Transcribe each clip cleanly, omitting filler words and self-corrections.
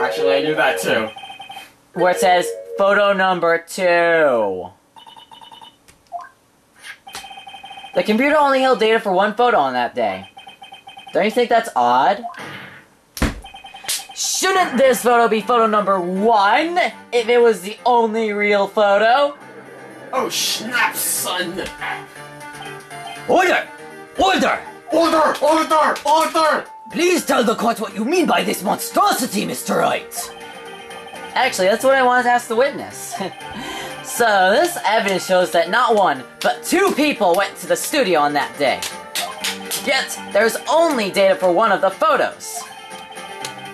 Actually, I knew that too. Where it says, photo number 2. The computer only held data for 1 photo on that day. Don't you think that's odd? Shouldn't this photo be photo number 1 if it was the only real photo? Oh, snap, son! Order! Order! Order! Order! Order! Please tell the court what you mean by this monstrosity, Mr. Wright! Actually, that's what I wanted to ask the witness. So, this evidence shows that not 1, but 2 people went to the studio on that day. Yet, there's only data for 1 of the photos.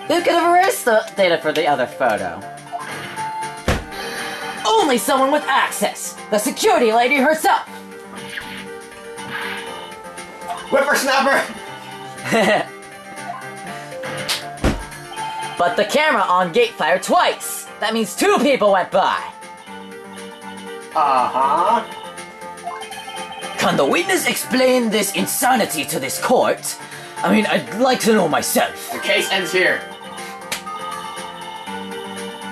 Who could have erased the data for the other photo? Only someone with access! The security lady herself! Whippersnapper! But the camera on gate fired twice! That means 2 people went by! Uh-huh. Can the witness explain this insanity to this court? I mean, I'd like to know myself. The case ends here.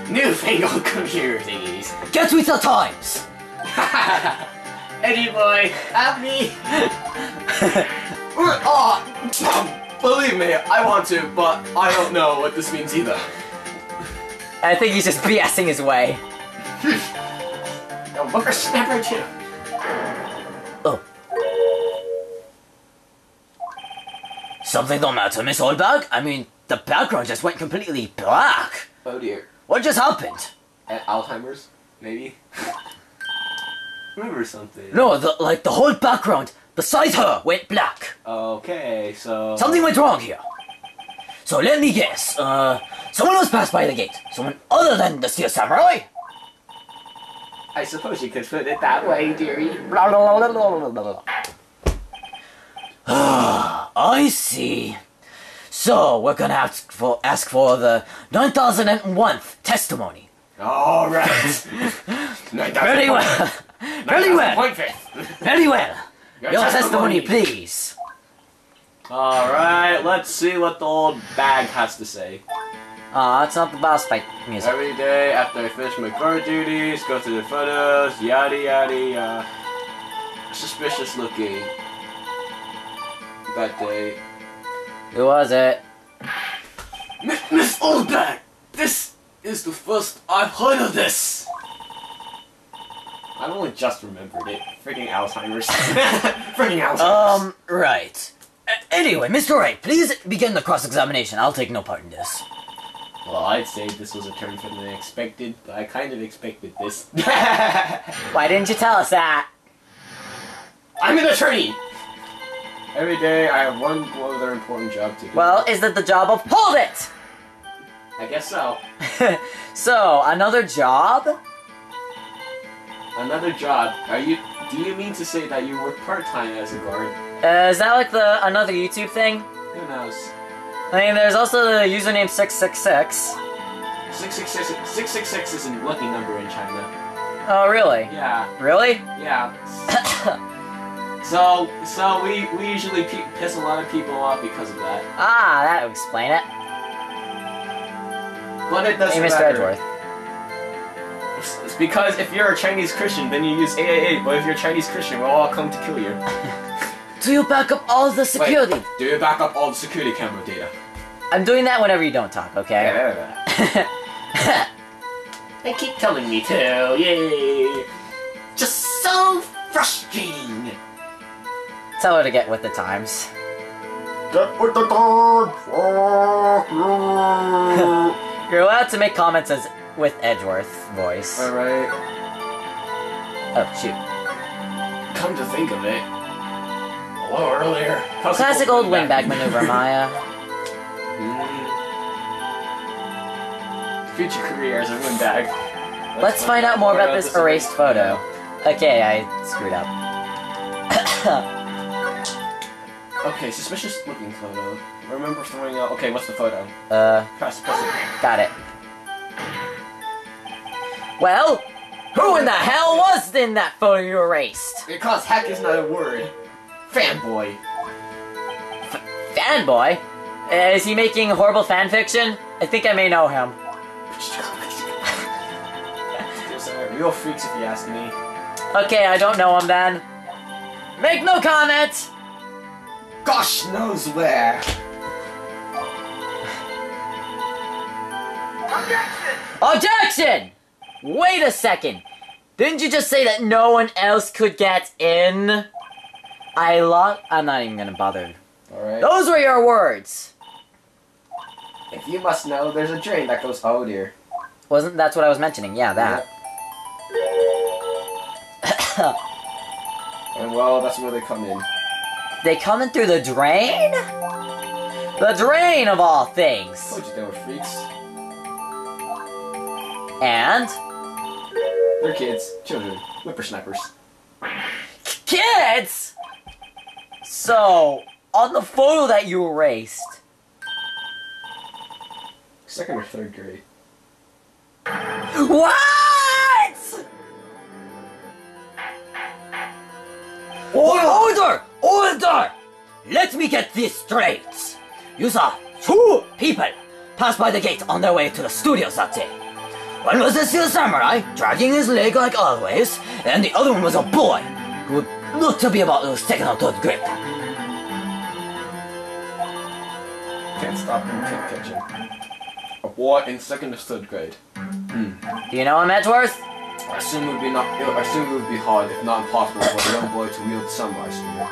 Newfangled computer thingies. Get with the times! Eddie boy, help me! Believe me, I want to, but I don't know what this means either. I think he's just BSing his way. No, whippersnapper too. Oh. Something the matter, Miss Oldbag? I mean, the background just went completely black. Oh dear. What just happened? Alzheimer's? Maybe? Remember something. No, the whole background, beside her, went black. Okay, so... Something went wrong here. So let me guess, someone was passed by the gate. Someone other than the Steel Samurai? I suppose you could put it that way, dearie. I see. So, we're gonna ask for the 9001th testimony. Alright. Very well. Very well. Very well. Your testimony, please. Alright, let's see what the old bag has to say. It's not the boss fight music. Every day after I finish my guard duties, go through the photos, yada yada yada. Suspicious looking. That day. Who was it? Miss Oldbag! This is the first I've heard of this! I've only just remembered it. Freaking Alzheimer's. Freaking Alzheimer's. Right. Anyway, Mr. Wright, please begin the cross-examination. I'll take no part in this. Well, I'd say this was a turn from the unexpected, but I kind of expected this. Why didn't you tell us that? I'm an attorney! Every day I have one other important job to do. Well, is it the job of hold it? I guess so. So, another job? Another job? Do you mean to say that you work part-time as a guard? Is that like another YouTube thing? Who knows? I mean, there's also the username 666. 666 is a lucky number in China. Oh, really? Yeah. Really? Yeah. So we usually piss a lot of people off because of that. Ah, that would explain it. But it doesn't Hey, Mr. matter. Edgeworth. It's because if you're a Chinese Christian, then you use 888, but if you're a Chinese Christian, we'll all come to kill you. Do you back up all the security? Wait, do you back up all the security camera data? I'm doing that whenever you don't talk, okay? They keep telling me to, yay! Just so frustrating! Tell her to get with the times. Get with the times! You're allowed to make comments with Edgeworth voice. Alright. Oh, shoot. Come to think of it. Hello, earlier. Classic old wingback maneuver, Maya. Future career as a windbag. Let's find out more about this erased photo. Okay, I screwed up. Okay, suspicious looking photo. Remember throwing out. Okay, what's the photo? Press it. Got it. Well, who in the hell was in that photo you erased? Because heck is not a word. Fanboy. Fanboy? Is he making horrible fanfiction? I think I may know him. Those are real freaks if you ask me. Okay, I don't know him then. Make no comment! Gosh knows where. Objection! Wait a second. Didn't you just say that no one else could get in? I'm not even gonna bother. Alright. Those were your words. If you must know, there's a drain that goes. Oh dear. That's what I was mentioning? Yeah, that. And well, that's where they come in. They come in through the drain? The drain of all things. Told you they were freaks. And? They're kids, children, whippersnappers. Kids! So, on the photo that you erased. 2nd or 3rd grade. What? Order! Order! Let me get this straight. You saw 2 people pass by the gate on their way to the studios that day. One was a steel samurai, dragging his leg like always, and the other one was a boy, who looked to be about his 2nd or 3rd grade. Can't stop him, can't catch him. A boy in 2nd or 3rd grade. Do you know him, Edgeworth? I assume it would be hard, if not impossible, for a young boy to wield the samurai sword.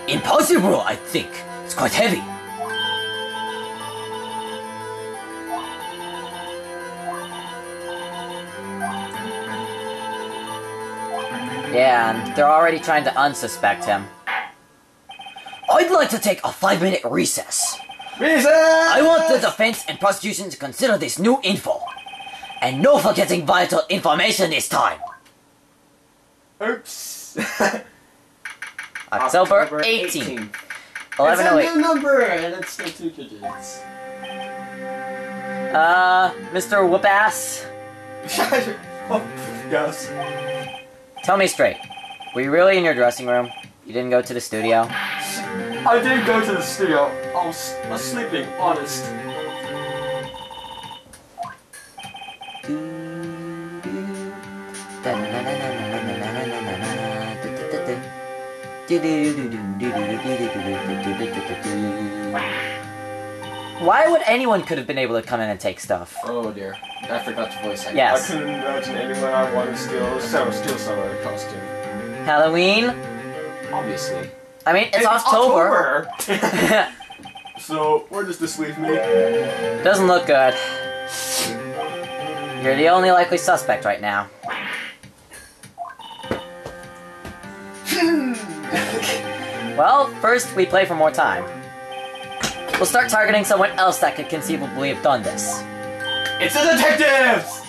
Impossible, I think. It's quite heavy. Yeah, and they're already trying to unsuspect him. I'd like to take a 5-minute recess. Recess! I want the defense and prosecution to consider this new info. And no forgetting vital information this time. Oops. October 18th. 11:08. It's a new number, and it's still 2 digits. Mr. Whoop-Ass? Oh, yes. Tell me straight. Were you really in your dressing room? You didn't go to the studio? I didn't go to the studio. I was sleeping, honest. Why would anyone could have been able to come in and take stuff? Oh dear, I forgot to voice act. Yes. I couldn't imagine anyone I wanted to steal samurai costume. Halloween? Obviously. I mean, it's October. So, where does this leave me? Doesn't look good. You're the only likely suspect right now. Well, first we play for more time. We'll start targeting someone else that could conceivably have done this. It's the detectives!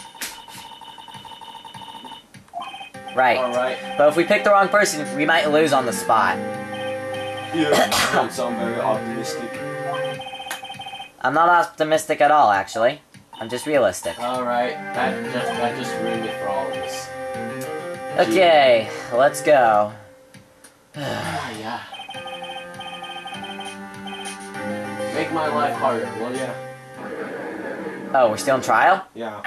Right. Alright. But if we pick the wrong person, we might lose on the spot. You don't sound very optimistic. I'm not optimistic at all, actually. I'm just realistic. Alright, that just ruined it for all of us. Okay, let's go. Yeah. Make my life harder, will ya? Oh, we're still in trial? Yeah.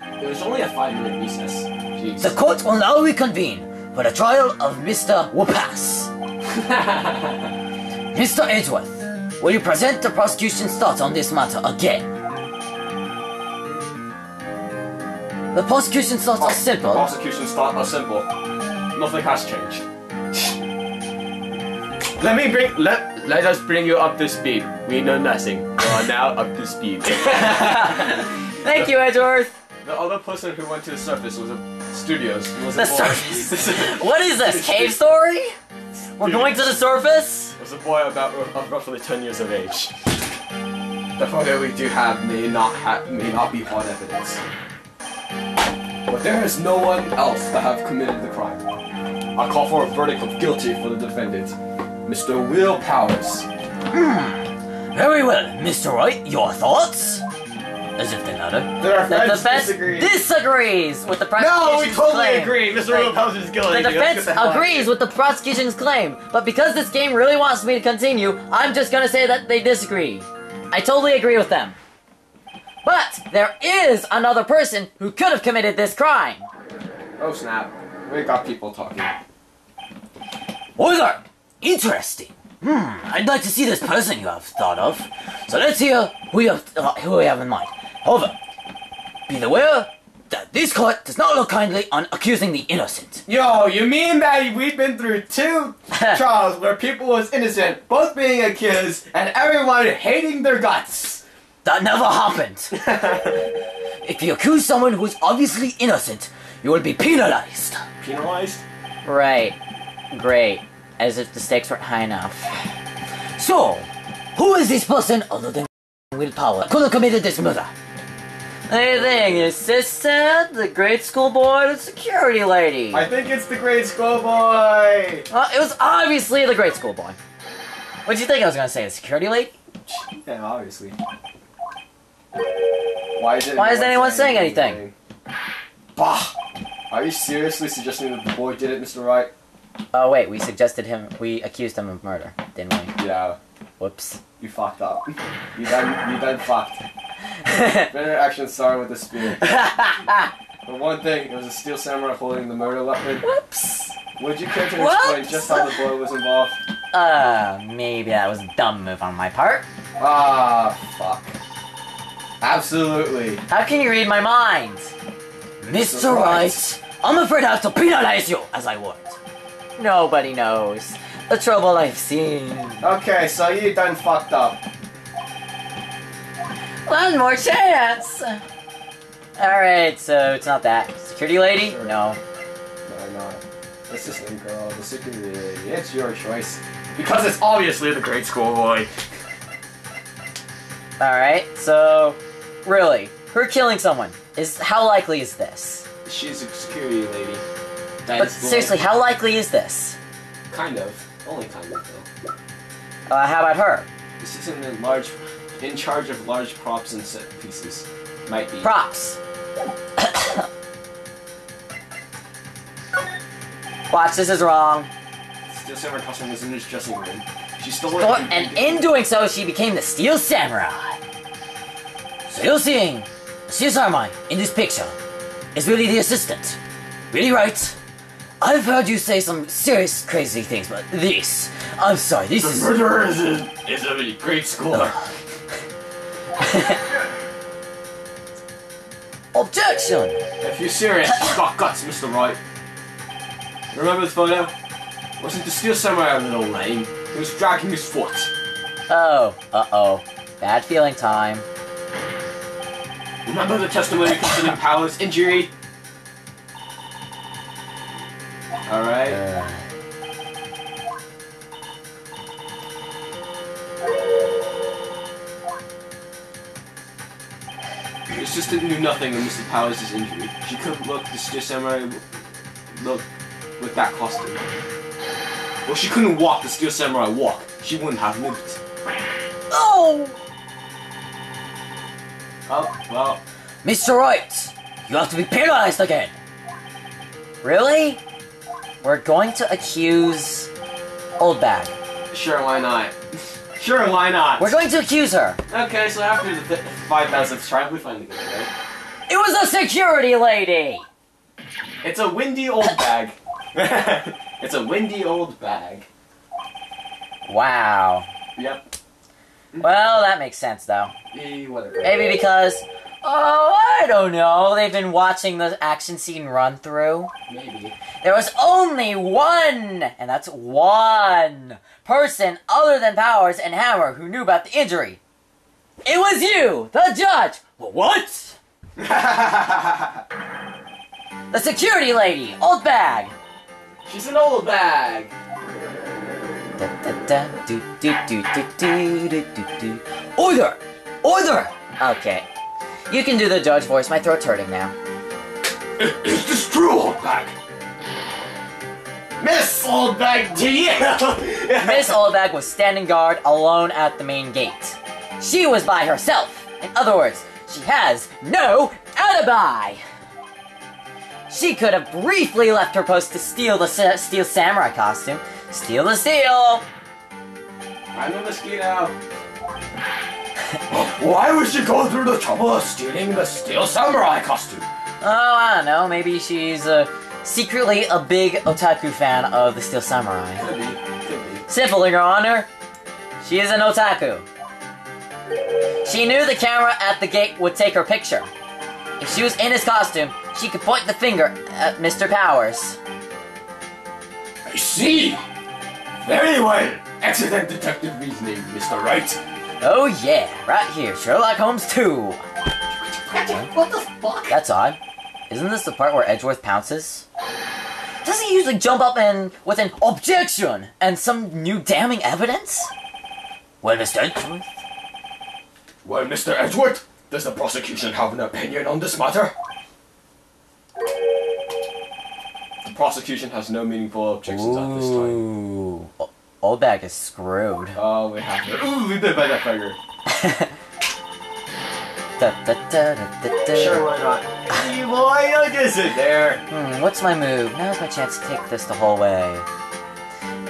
It was only a 5-minute recess. Jeez. The court will now reconvene for the trial of Mr. Whoopass. Mr. Edgeworth, will you present the prosecution's thoughts on this matter again? The prosecution's thoughts are simple. Prosecution's thoughts are simple. Nothing has changed. Let us bring you up to speed. We know nothing. We are now up to speed. Thank you, Edgeworth. The other person who went to the surface was a studios. Was The a boy. surface. What is this? Cave story? We're going to the surface? It was a boy about roughly 10 years of age. The photo we do have may not be hard evidence. But there is no one else that have committed the crime. I call for a verdict of guilty for the defendant, Mr. Will Powers. Very well, Mr. Wright, your thoughts? As if they matter. Our The defense disagrees with the prosecution's No, we totally claim. agree. Mr. Will Powers is guilty. The defense agrees with the prosecution's claim, but because this game really wants me to continue, I'm just gonna say that they disagree. I totally agree with them. But there is another person who could have committed this crime. Oh snap. We got people talking. Oldbag! Interesting. I'd like to see this person you have thought of. So let's hear who we have in mind. However, be aware that this court does not look kindly on accusing the innocent. Yo, you mean that we've been through 2 trials where people was innocent, both being accused, and everyone hating their guts? That never happened. If you accuse someone who is obviously innocent, you will be penalized. Penalized? Right. Great. As if the stakes weren't high enough. So, who is this person other than willpower could have committed this murder? Anything, your sister, the grade school boy, the security lady? I think it's the grade school boy! Well, it was obviously the grade school boy. What did you think I was gonna say, the security lady? Yeah, obviously. Why isn't anyone saying anything? Bah! Are you seriously suggesting that the boy did it, Mr. Wright? Oh wait, we accused him of murder, didn't we? Yeah. Whoops. You fucked up. You done fucked. Better action started with the spear. But one thing, it was a steel samurai holding the murder weapon. Whoops. Would you care to explain just how the boy was involved? Maybe that was a dumb move on my part. Ah, fuck. Absolutely. How can you read my mind? Mr. Wright, I'm afraid I have to penalize you, as I would. Nobody knows the trouble I've seen. Okay, so you done fucked up. One more chance! Alright, so it's not that. Security lady? Sure. No. No, not. Assistant girl, the security lady. It's your choice. Because it's obviously the grade school boy. Alright, so really, her killing someone how likely is this? She's a security lady. But seriously, how likely is this? Kind of. Only kind of, though. How about her? This isn't in charge of large props and set pieces. Might be. Props. Watch, this is wrong. Steel Samurai costume was in his dressing room. She stole it. And in doing so, she became the Steel Samurai. So you're seeing Steel Samurai in this picture is really the assistant. Really right? I've heard you say some serious crazy things, but this, I'm sorry, this is... The murderer is a really great schooler. Objection! If you're serious, you've got guts, Mr. Wright. Remember the photo? Wasn't the Steel Samurai a little lame? He was dragging his foot. Oh, uh-oh. Bad feeling time. Remember the testimony concerning Powers' injury? Alright. The assistant knew nothing of Mr. Powers' injury. She couldn't look the Steel Samurai look with that costume. Well, she couldn't walk the Steel Samurai walk. She wouldn't have moved. Oh! Oh, well. Mr. Wright, you have to be penalized again. Really? We're going to accuse Oldbag. Sure, why not? Sure, why not? We're going to accuse her. Okay, so after the 5,000th try, we finally get it, right? It was a security lady! It's a windy old bag. It's a windy old bag. Wow. Yep. Well, that makes sense, though. Whatever. Maybe because, I don't know, they've been watching the action scene run through. Maybe. There was only one, and that's one, person other than Powers and Hammer who knew about the injury. It was you, the judge. What? The security lady, Oldbag. She's an old bag. Order! Order! Okay. You can do the judge voice, my throat's hurting now. Is this true, old bag? Miss Oldbag to you! Miss Oldbag was standing guard alone at the main gate. She was by herself. In other words, she has no alibi. She could have briefly left her post to steal the Steel Samurai costume. Steal the steel! I'm a mosquito. Why would she go through the trouble of stealing the steel samurai costume? Oh, I don't know. Maybe she's secretly a big otaku fan of the Steel Samurai. Could be. Simple, Your Honor. She is an otaku. She knew the camera at the gate would take her picture. If she was in his costume, she could point the finger at Mr. Powers. I see! Very well! Excellent detective reasoning, Mr. Wright. Oh yeah, right here, Sherlock Holmes 2. What the fuck? That's odd. Isn't this the part where Edgeworth pounces? Doesn't he usually jump up and with an objection and some new damning evidence? Well, Mr. Edgeworth? Well, Mr. Edgeworth, does the prosecution have an opinion on this matter? The prosecution has no meaningful objections at this time. Ooh. Oldbag is screwed. Oh, we have to. Ooh, we did by that figure. Sure, why not? Hey, boy, look, is it there? What's my move? Now's my chance to take this the whole way.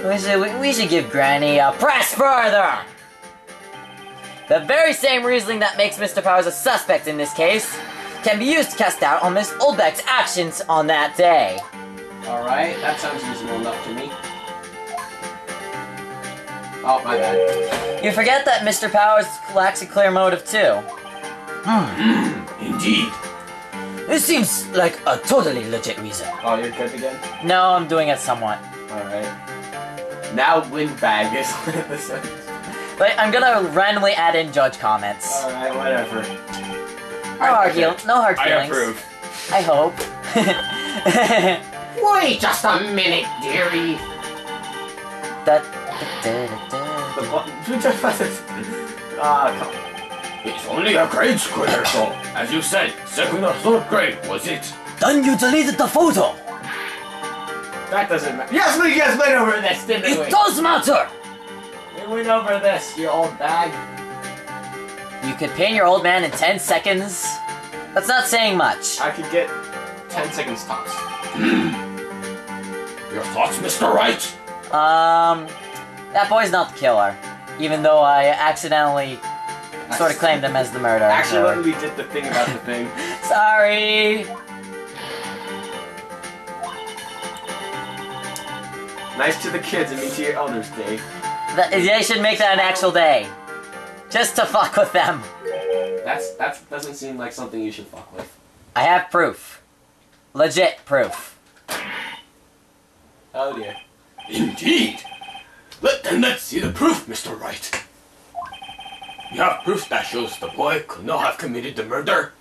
We should give Granny a press further! The very same reasoning that makes Mr. Powers a suspect in this case can be used to cast doubt on Miss Oldbag's actions on that day. Alright, that sounds reasonable enough to me. Oh, my bad. You forget that Mr. Powers lacks a clear motive too. Indeed. This seems like a totally legit reason. Oh, you're good again? No, I'm doing it somewhat. Alright. Now Windbag is the sentence. But I'm gonna randomly add in judge comments. Alright, whatever. No hard feelings. I approve. I hope. Wait just a minute, dearie. The button. Come on. It's only a grade square, so, as you said, second or third grade, was it? Then you deleted the photo! That doesn't matter. Yes, we just went over this, didn't we? It does matter! We went over this, you old bag. You could pin your old man in 10 seconds. That's not saying much. I could get 10 seconds tops. Your thoughts, Mr. Wright? That boy's not the killer. Even though I accidentally sort of claimed him as the murderer. Actually, when we did the thing about the thing. Sorry! Nice to the kids and me to your elders day. They should make that an actual day. Just to fuck with them. That doesn't seem like something you should fuck with. I have proof. Legit proof. Oh dear. Indeed! Let's see the proof, Mr. Wright. You have proof that shows the boy could not have committed the murder.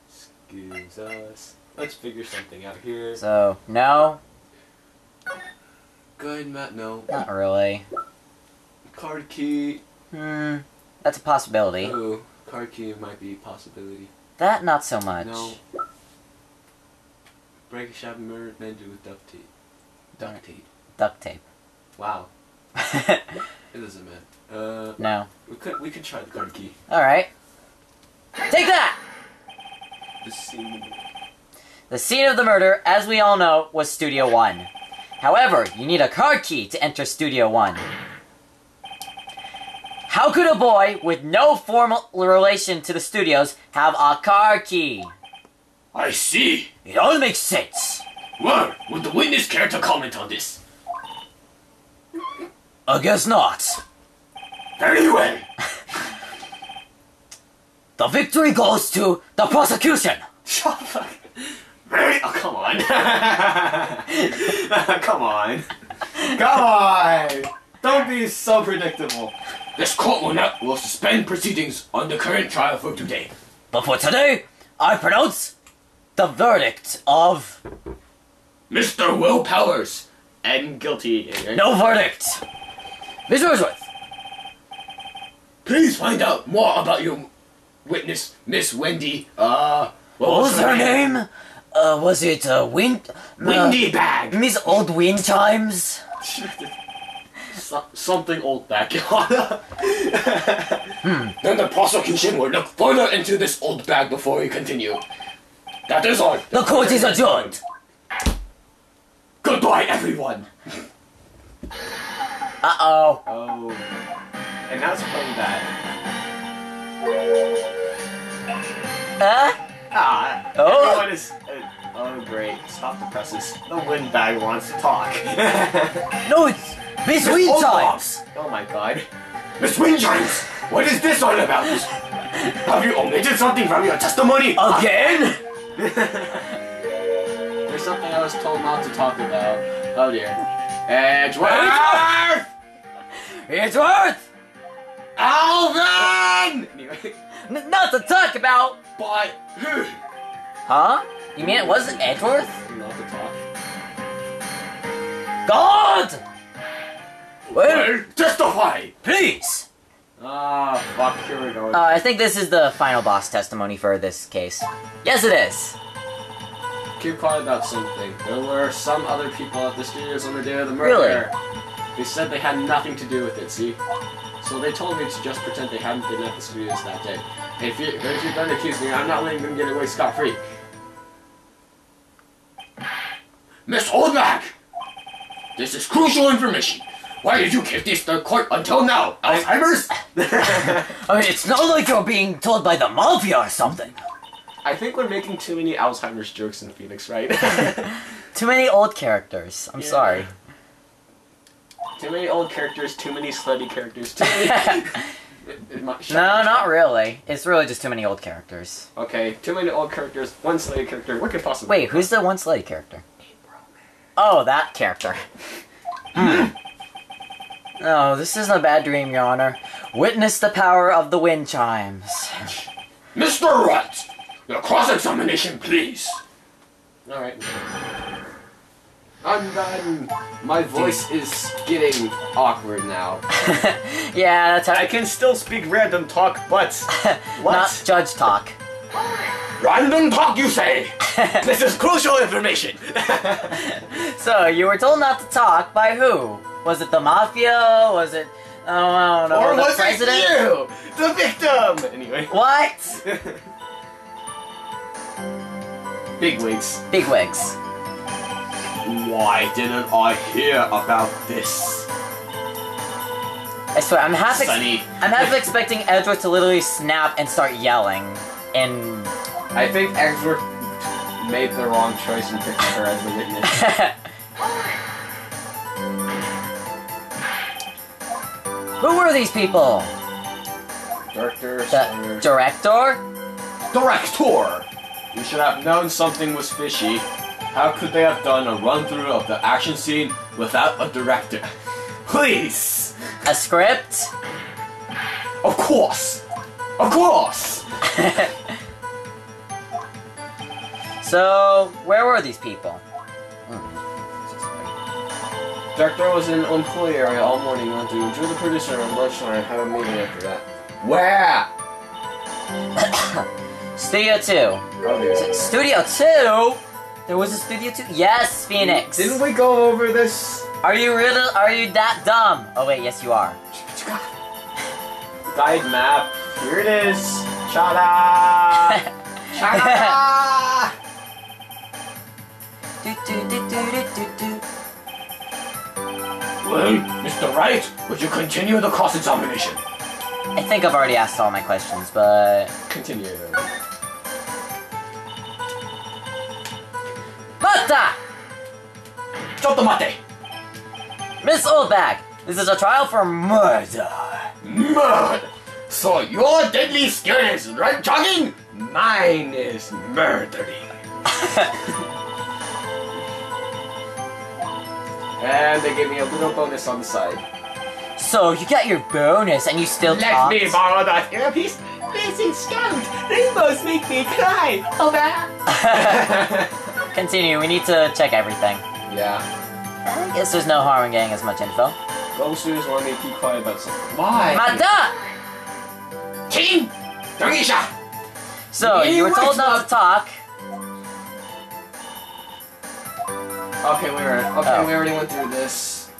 Excuse us. Let's figure something out here. So, no? Good, Matt, no. Not really. Card key. That's a possibility. Ooh, card key might be a possibility. That, not so much. No. Break a shabby murder, then do with duct tape. Duct tape. Duct tape. Wow. It doesn't matter. No. We could try the card key. Alright. Take that! The scene of the murder, as we all know, was Studio 1. However, you need a card key to enter Studio 1. How could a boy with no formal relation to the studios have a card key? I see. It all makes sense. Well, would the witness care to comment on this? I guess not. Very well. The victory goes to the prosecution. Shut up. Oh, come on. Come on. Come on. Don't be so predictable. This court will suspend proceedings on the current trial for today. But for today, I pronounce the verdict of... Mr. Will Powers. And guilty. No verdict. Mr. Wordsworth. Please find out more about your witness, Miss Wendy, what was her name? Was it, Windy Bag! Miss Old Wind Chimes? Something old back. Then the prosecution will look further into this old bag before we continue. That is all. The court is adjourned. Goodbye, everyone. Uh-oh. Oh. And now it's playing that. Oh. Everyone is... oh, great. Stop the presses. The windbag wants to talk. No, it's Miss Windchimes! Oh my god. Miss Windchimes! What is this all about? Have you omitted something from your testimony? Again? There's something I was told not to talk about. Oh dear. Edgeworth! Edgeworth! Alvin! Anyway. Not to talk about! But who? Huh? You mean it wasn't Edgeworth? Not to talk. God! Well, testify! Please! Ah, fuck, here we go. I think this is the final boss testimony for this case. Yes, it is. Keep quiet about something. There were some other people at the studios on the day of the murder. Really? They said they had nothing to do with it, see? So they told me to just pretend they hadn't been at the studios that day. If you're going to accuse me, I'm not letting them get away scot-free. Miss Oldbag! This is crucial information. Why did you keep this to court until now? Alzheimer's? I mean, it's not like you're being told by the mafia or something. I think we're making too many Alzheimer's jokes in Phoenix, right? Too many old characters. I'm sorry. Too many old characters, too many slutty characters, too many... No, not really. It's really just too many old characters. Okay, too many old characters, one slutty character, what could possibly... Wait, who's the one slutty character? Oh, that character. Oh, this isn't a bad dream, Your Honor. Witness the power of the wind chimes. Mr. Wright! Your cross-examination, please! Alright. I'm done. My voice is getting awkward now. Yeah, that's how... I can still speak random talk, but... what? Not judge talk. Random talk, you say? This is crucial information! So, you were told not to talk by who? Was it the mafia? Was it... oh, I don't know. Or the was president? it you? The victim! Anyway. What? Bigwigs. Bigwigs. Why didn't I hear about this? I swear, I'm half Sonny. I'm half expecting Edgeworth to literally snap and start yelling. And... I think Edgeworth made the wrong choice and picked her as the witness. Who were these people? Director, The director? Director! You should have known something was fishy. How could they have done a run-through of the action scene without a director? Please! A script? Of course! Of course! So, where were these people? Director was in employee area all morning, went to enjoy the producer on lunchtime and have a meeting after that. Where? Studio 2. Okay. Studio 2? There was a Studio 2? Yes, Phoenix. Didn't we go over this? Are you that dumb? Oh wait, yes you are. Guide map. Here it is. Cha-da! Cha-da! Well, Mr. Wright, would you continue the cross-examination? I think I've already asked all my questions, but... Continue. Bata! Chotomate! Miss Oldbag, this is a trial for murder. Murder! So your deadly skill is right jogging? Mine is murdering. And they gave me a little bonus on the side. So, you got your bonus and you still talked? Let me borrow that earpiece. This is Scout. Rainbows make me cry. Oh, man. Continue, we need to check everything. Yeah. I guess there's no harm in getting as much info. Ghosters want me to keep quiet about something. Why? Mata! Team! Dongisha! So, you were told not to talk. Okay, we already went through this.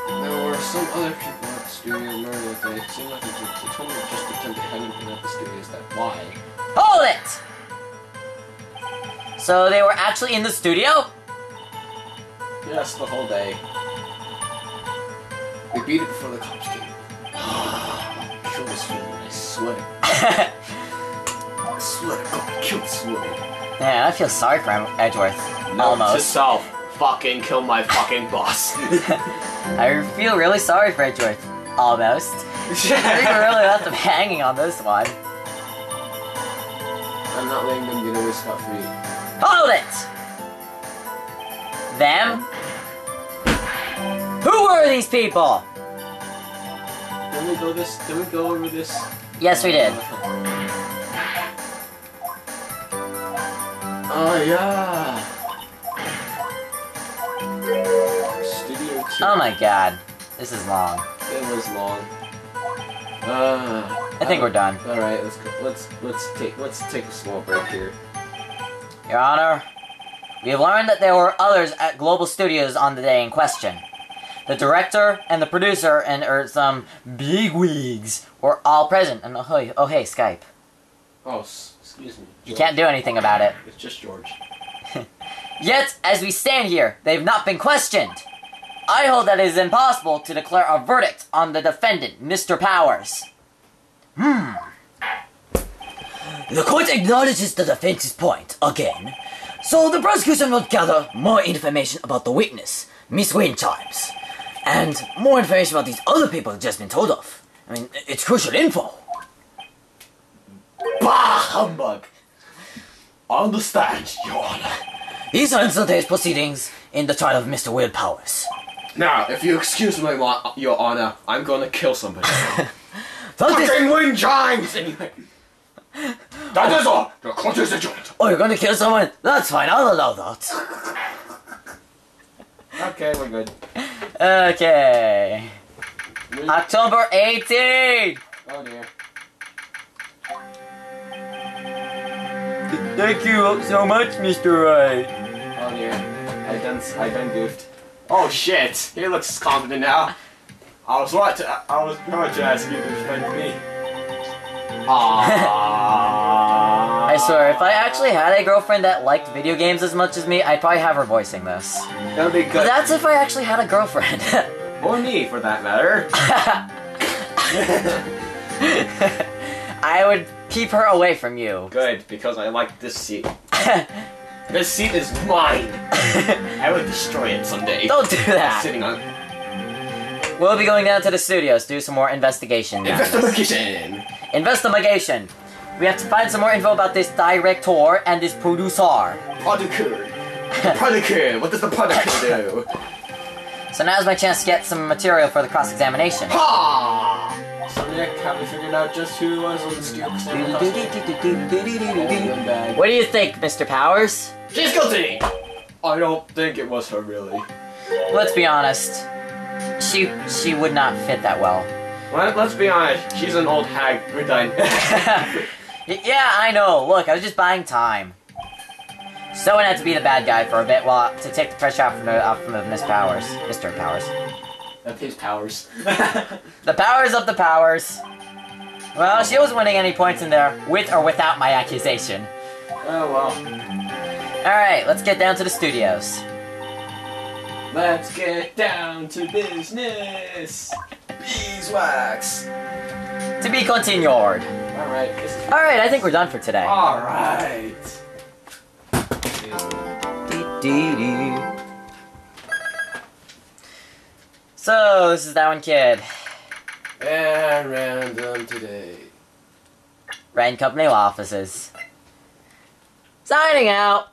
There were some other people at the studio murder that they seemed like they told me to just pretend they hadn't been at the studios. That why? Hold it! So they were actually in the studio? Yes, the whole day. beat it before the cops came. Kill this woman, I swear. I swear to God, kill this woman. Yeah, I feel sorry for Edgeworth. Almost. To self. Fucking kill my fucking boss. I feel really sorry for Edgeworth. Almost. I think we really left him hanging on this one. I'm not letting them get away scot-free. Hold it! Them? Who were these people? Did we go over this? Yes, we did. Oh yeah. Studio 2. Oh my god. This is long. It was long. I think we're done. Alright, let's go. Let's take a small break here. Your Honor, we have learned that there were others at Global Studios on the day in question. The director and the producer and some bigwigs were all present. And oh hey, Skype. Oh, excuse me. You can't do anything about it. It's just George. Yet, as we stand here, they've not been questioned. I hold that it is impossible to declare a verdict on the defendant, Mr. Powers. The court acknowledges the defense's point, again. So the prosecution will gather more information about the witness, Miss Windchimes. And more information about these other people have just been told of. I mean, it's crucial info. Bah, humbug! I understand, Your Honor. These are today's proceedings in the trial of Mr. Will Powers. Now, if you excuse me, Your Honor, I'm gonna kill somebody. Fucking wind chimes! Anyway. That is all! The court is adjourned. Oh, you're gonna kill someone? That's fine, I'll allow that. Okay, we're good. Okay. October 18th! Oh dear. Thank you so much, Mr. Wright. Oh dear. I done goofed. Oh shit! He looks confident now. I was going to ask you to defend me. I swear, if I actually had a girlfriend that liked video games as much as me, I'd probably have her voicing this. That would be good. But that's if I actually had a girlfriend. Or me, for that matter. I would keep her away from you. Good, because I like this seat. This seat is mine. I would destroy it someday. Don't do that. Sitting on. We'll be going down to the studios to do some more investigation. Investigation. Investigation. We have to find some more info about this director and this producer. Producer. Producer. What does the producer do? So now's my chance to get some material for the cross-examination. Ha! Someday have we figured out just who was on the studio? What do you think, Mr. Powers? She's guilty! I don't think it was her, really. Let's be honest. She would not fit that well. Well, let's be honest. She's an old hag. We're done. Yeah, I know. Look, I was just buying time. Someone had to be the bad guy for a bit to take the pressure off from Miss Powers. Mr. Powers. Of his powers. The powers of the powers. Well, she wasn't winning any points in there, with or without my accusation. Oh well. Alright, let's get down to the studios. Let's get down to business. Beeswax. To be continued. Alright. Alright, I think we're done for today. Alright. So, this is that one kid. And random today. Rand Company offices. Signing out.